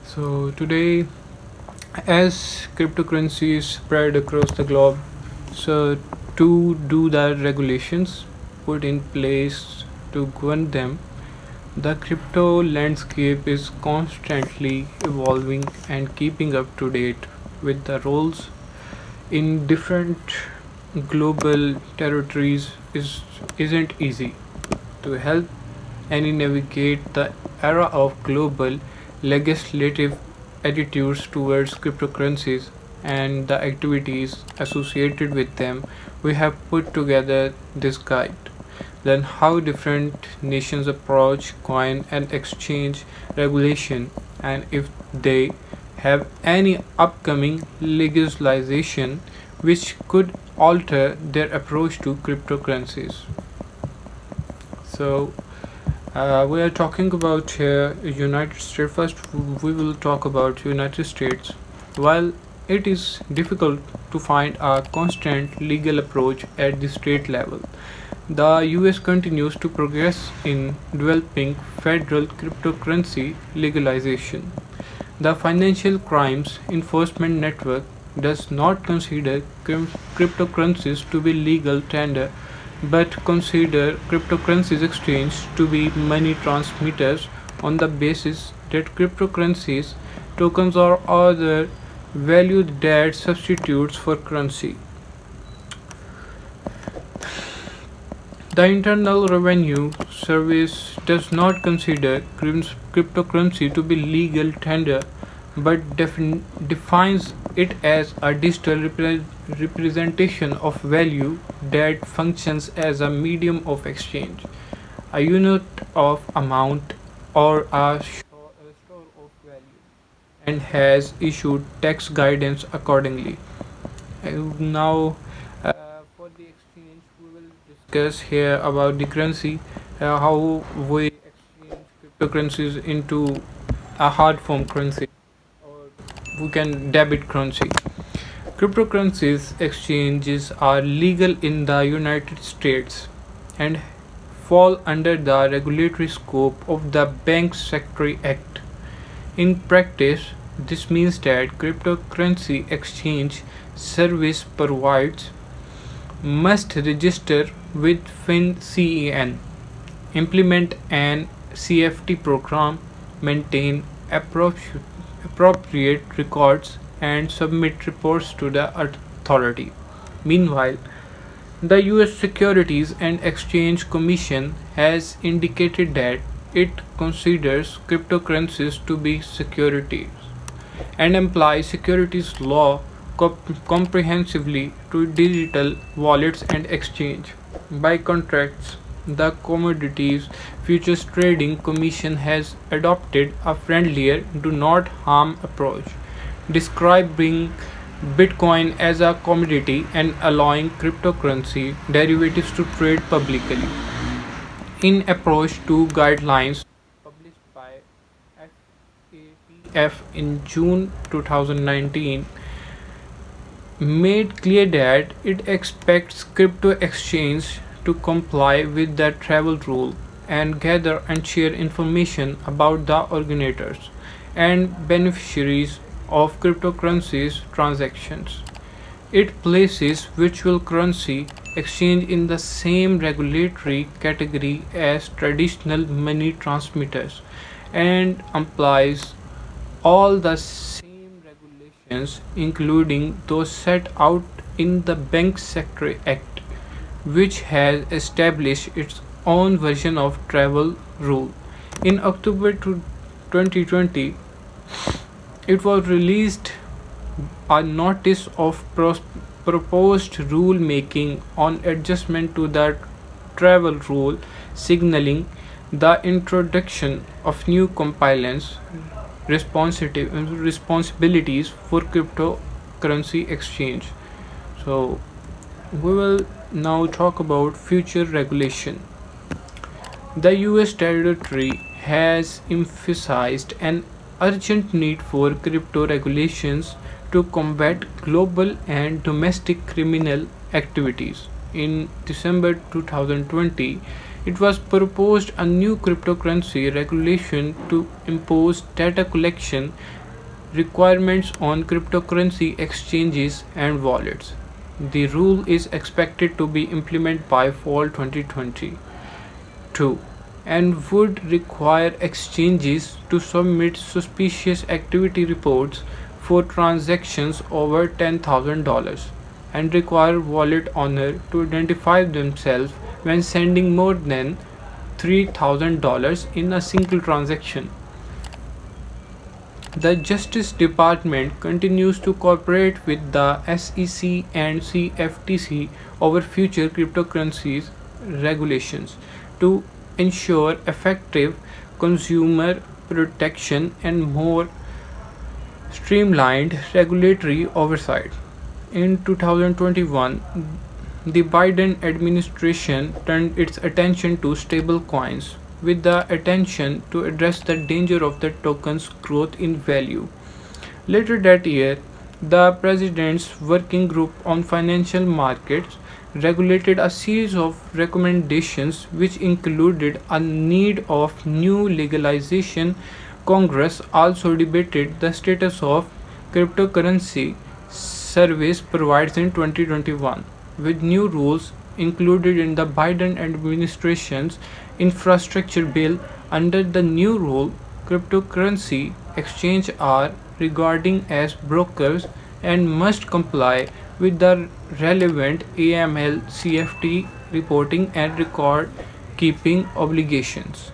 So today, as cryptocurrencies spread across the globe, so to do the regulations put in place to govern them, the crypto landscape is constantly evolving and keeping up to date with the rules in different global territories isn't easy. To help any navigate the era of global legislative attitudes towards cryptocurrencies and the activities associated with them, we have put together this guide. Then, how different nations approach coin and exchange regulation, and if they have any upcoming legislation which could alter their approach to cryptocurrencies. So, we are talking about here United States. First, we will talk about United States. While it is difficult to find a constant legal approach at the state level, the US continues to progress in developing federal cryptocurrency legalization. The Financial Crimes Enforcement Network does not consider cryptocurrencies to be legal tender but consider cryptocurrencies exchange to be money transmitters on the basis that cryptocurrencies tokens or other value that substitutes for currency. The Internal Revenue Service does not consider cryptocurrency to be legal tender but defines it as a digital representation of value that functions as a medium of exchange, a unit of amount, or a store of value, and has issued tax guidance accordingly. Now, for the exchange, we will discuss here about the currency, how we exchange cryptocurrencies into a hard form currency, or we can debit currency. Cryptocurrencies exchanges are legal in the United States and fall under the regulatory scope of the Bank Secretary Act. In practice, this means that cryptocurrency exchange service providers must register with FinCEN, implement an CFT program, maintain appropriate records, and submit reports to the authority. Meanwhile, the US Securities and Exchange Commission has indicated that it considers cryptocurrencies to be securities and applies securities law comprehensively to digital wallets and exchange. By contrast, the Commodities Futures Trading Commission has adopted a friendlier do not harm approach, describing Bitcoin as a commodity and allowing cryptocurrency derivatives to trade publicly. In approach to guidelines published by FATF in June 2019, made clear that it expects crypto exchange to comply with the travel rule and gather and share information about the originators and beneficiaries of cryptocurrencies transactions. It places virtual currency exchange in the same regulatory category as traditional money transmitters and applies all the same regulations, including those set out in the Bank Sector Act, which has established its own version of travel rule. In October 2020, it was released a notice of proposed rulemaking on adjustment to the travel rule, signaling the introduction of new compliance responsibilities for cryptocurrency exchange. So, we will now talk about future regulation. The US territory has emphasized an urgent need for crypto regulations to combat global and domestic criminal activities. In December 2020, It was proposed a new cryptocurrency regulation to impose data collection requirements on cryptocurrency exchanges and wallets. The rule is expected to be implemented by fall 2022 and would require exchanges to submit suspicious activity reports for transactions over $10,000 and require wallet owner to identify themselves when sending more than $3,000 in a single transaction. The Justice Department continues to cooperate with the SEC and CFTC over future cryptocurrencies regulations to ensure effective consumer protection and more streamlined regulatory oversight. In 2021, the Biden administration turned its attention to stablecoins with the attention to address the danger of the token's growth in value. Later that year, the President's Working Group on Financial Markets regulated a series of recommendations which included a need of new legalization. Congress also debated the status of cryptocurrency service providers in 2021, with new rules included in the Biden administration's infrastructure bill. Under the new rule, cryptocurrency exchanges are regarded as brokers and must comply with the relevant AML CFT reporting and record keeping obligations.